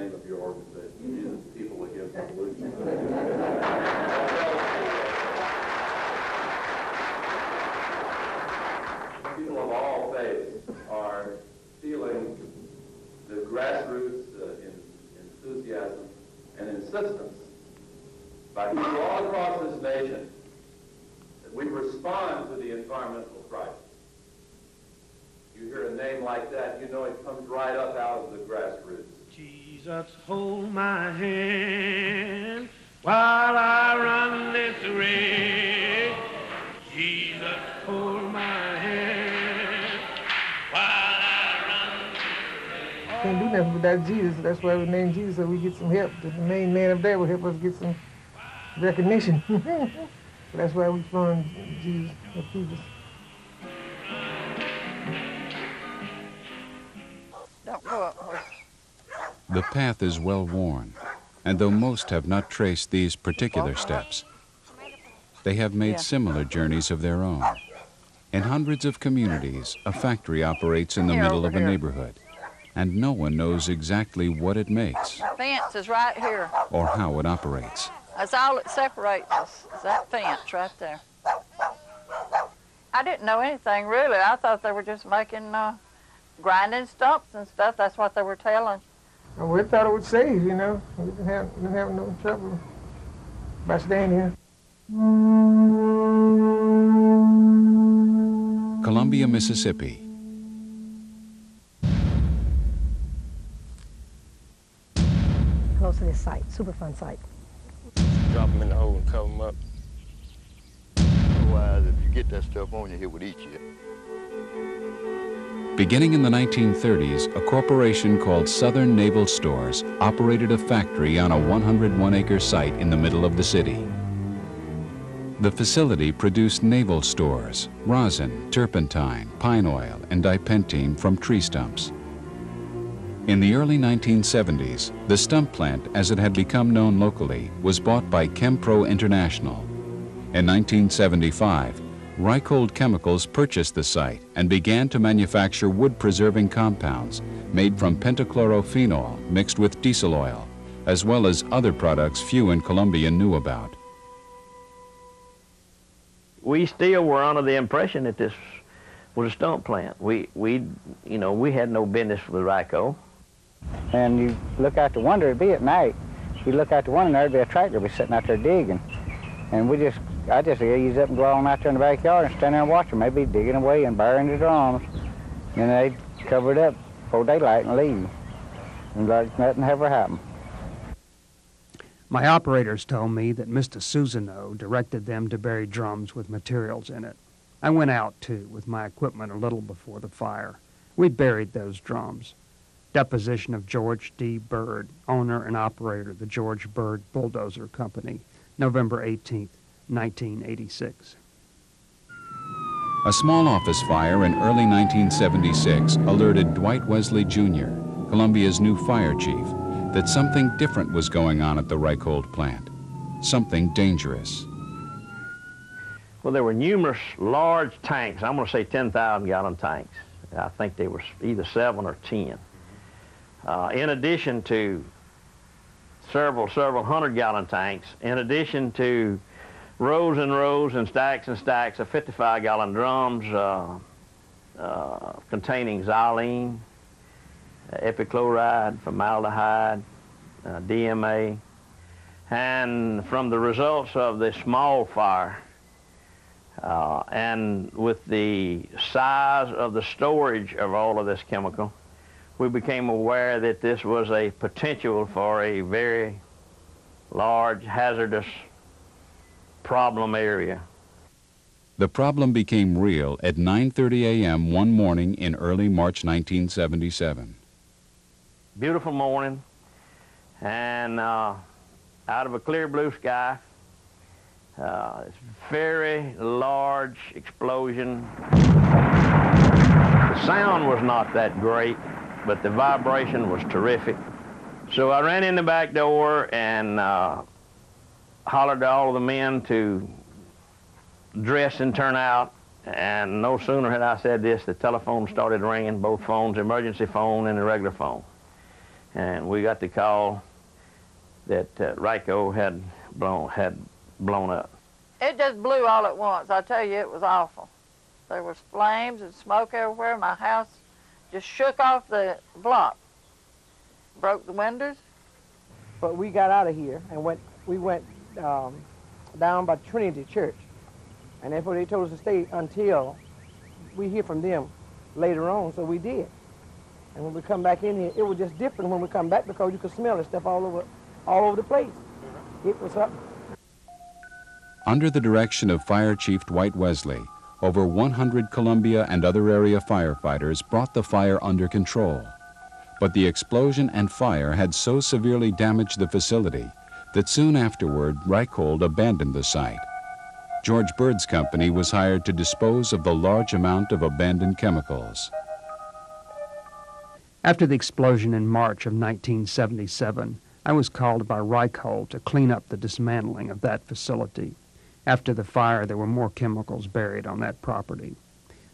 name of your organization? People Against Pollution. People of all faiths are feeling the grassroots enthusiasm and insistence by people all across this nation that we respond to the environmental crisis. You hear a name like that, you know it comes right up out of the grassroots. Jesus, hold my hand while I run this race. Jesus, hold my hand while I run this race. Can't do nothing without Jesus. That's why we named Jesus, so we get some help. The main man up there will help us get some recognition. That's why we fund Jesus or Jesus. Don't go up. The path is well worn, and though most have not traced these particular steps, they have made similar journeys of their own. In hundreds of communities, a factory operates in the middle of a neighborhood, and no one knows exactly what it makes. The fence is right here. Or how it operates. That's all that separates us, is that fence right there. I didn't know anything, really. I thought they were just making, grinding stumps and stuff. That's what they were telling. Well, we thought it would save, you know. We didn't have no trouble by staying here. Columbia, Mississippi. Close to this site, Superfund site. Drop them in the hole and cover them up. Otherwise, if you get that stuff on you, it would eat you. Beginning in the 1930s, a corporation called Southern Naval Stores operated a factory on a 101-acre site in the middle of the city. The facility produced naval stores, rosin, turpentine, pine oil, and dipentine from tree stumps. In the early 1970s, the stump plant, as it had become known locally, was bought by Chempro International. In 1975, Reichhold Chemicals purchased the site and began to manufacture wood-preserving compounds made from pentachlorophenol mixed with diesel oil, as well as other products few in Columbia knew about. We still were under the impression that this was a stump plant. We had no business with Reichhold. And you look out the window, it'd be at night. You look out the window, there'd be a tractor be sitting out there digging. And I just ease up and go on out there in the backyard and stand there and watch them. They'd be digging away and burying the drums. And they'd cover it up before daylight and leave. And like nothing ever happened. My operators told me that Mr. Susanoo directed them to bury drums with materials in it. I went out, too, with my equipment a little before the fire. We buried those drums. Deposition of George D. Bird, owner and operator of the George Bird Bulldozer Company, November 18th, 1986. A small office fire in early 1976 alerted Dwight Wesley Jr., Columbia's new fire chief, that something different was going on at the Reichhold plant, something dangerous. Well, there were numerous large tanks. I'm going to say 10,000-gallon tanks. I think they were either 7 or 10. In addition to several 100-gallon tanks, in addition to rows and rows and stacks of 55-gallon drums containing xylene, epichloride, formaldehyde, DMA. And from the results of this small fire, and with the size of the storage of all of this chemical, we became aware that this was a potential for a very large, hazardous problem area. The problem became real at 9:30 a.m. one morning in early March 1977. Beautiful morning, and out of a clear blue sky, this very large explosion. The sound was not that great, but the vibration was terrific. So I ran in the back door and hollered to all of the men to dress and turn out, and no sooner had I said this, the telephone started ringing, both phones, emergency phone and the regular phone. and we got the call that Ryco had blown up. It just blew all at once. I tell you, it was awful. There was flames and smoke everywhere. My house just shook off the block, broke the windows. But we got out of here and we went down by Trinity Church. And that's where they told us to stay until we hear from them later on, so we did. And when we come back in here, it was just different when we come back because you could smell the stuff all over the place. It was up. Under the direction of Fire Chief Dwight Wesley, over 100 Columbia and other area firefighters brought the fire under control. But the explosion and fire had so severely damaged the facility that soon afterward, Reichhold abandoned the site. George Bird's company was hired to dispose of the large amount of abandoned chemicals. After the explosion in March of 1977, I was called by Reichhold to clean up the dismantling of that facility. After the fire, there were more chemicals buried on that property.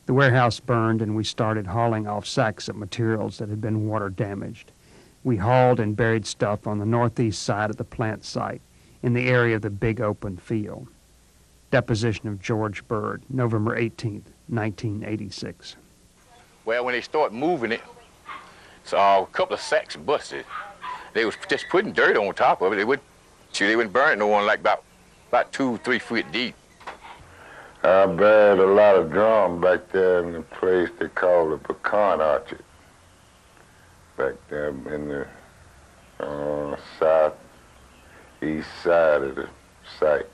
The warehouse burned, and we started hauling off sacks of materials that had been water damaged. We hauled and buried stuff on the northeast side of the plant site, in the area of the big open field. Deposition of George Bird, November 18th, 1986. Well, when they started moving it, so a couple of sacks busted. They was just putting dirt on top of it. They wouldn't burn it no one like about 2-3 feet deep. I buried a lot of drum back there in the place they call the Pecan Orchard. Back there in the southeast side of the site.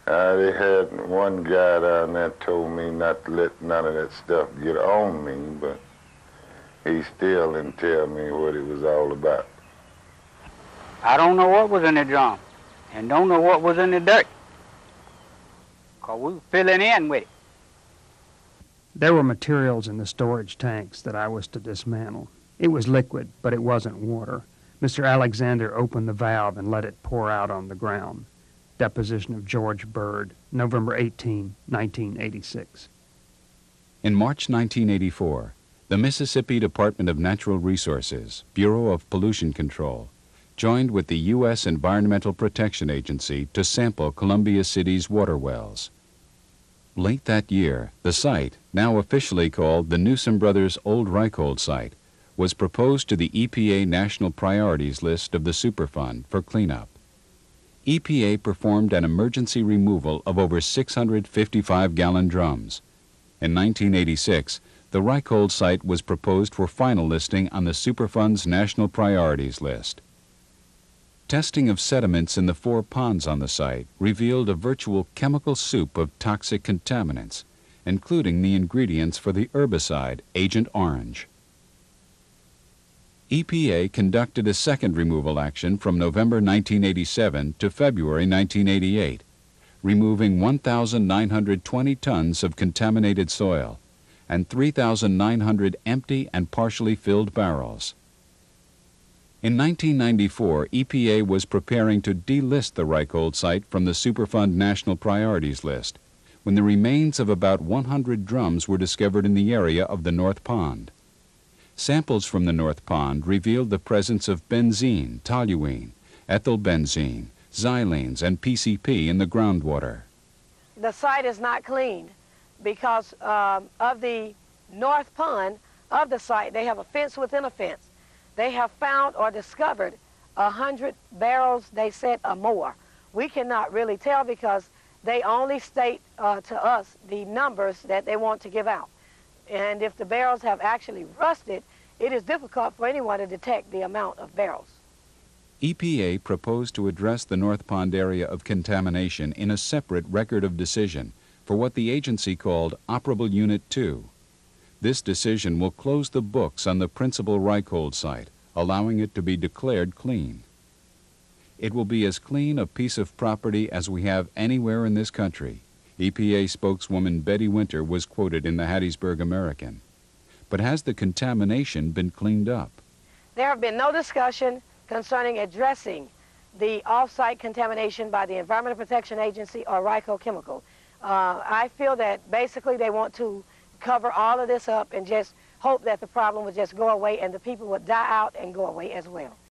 They had one guy down there told me not to let none of that stuff get on me, but he still didn't tell me what it was all about. I don't know what was in the drum, and don't know what was in the dirt, because we were filling in with it. There were materials in the storage tanks that I was to dismantle. It was liquid, but it wasn't water. Mr. Alexander opened the valve and let it pour out on the ground. Deposition of George Bird, November 18, 1986. In March 1984, the Mississippi Department of Natural Resources, Bureau of Pollution Control, joined with the U.S. Environmental Protection Agency to sample Columbia City's water wells. Late that year, the site, now officially called the Newsom Brothers Old Reichhold site, was proposed to the EPA National Priorities List of the Superfund for cleanup. EPA performed an emergency removal of over 655-gallon drums. In 1986, the Reichhold site was proposed for final listing on the Superfund's National Priorities List. Testing of sediments in the 4 ponds on the site revealed a virtual chemical soup of toxic contaminants, including the ingredients for the herbicide Agent Orange. EPA conducted a second removal action from November 1987 to February 1988, removing 1,920 tons of contaminated soil and 3,900 empty and partially filled barrels. In 1994, EPA was preparing to delist the Reichhold site from the Superfund National Priorities List when the remains of about 100 drums were discovered in the area of the North Pond. Samples from the North Pond revealed the presence of benzene, toluene, ethylbenzene, xylenes, and PCP in the groundwater. The site is not cleaned because of the North Pond of the site. They have a fence within a fence. They have found or discovered 100 barrels, they said, or more. We cannot really tell because they only state to us the numbers that they want to give out. And if the barrels have actually rusted, it is difficult for anyone to detect the amount of barrels. EPA proposed to address the North Pond area of contamination in a separate record of decision for what the agency called Operable Unit 2. This decision will close the books on the principal Reichhold site, allowing it to be declared clean. It will be as clean a piece of property as we have anywhere in this country. EPA spokeswoman Betty Winter was quoted in the Hattiesburg American. But has the contamination been cleaned up? There have been no discussion concerning addressing the off-site contamination by the Environmental Protection Agency or Reichhold Chemical. I feel that basically they want to cover all of this up and just hope that the problem would just go away and the people would die out and go away as well.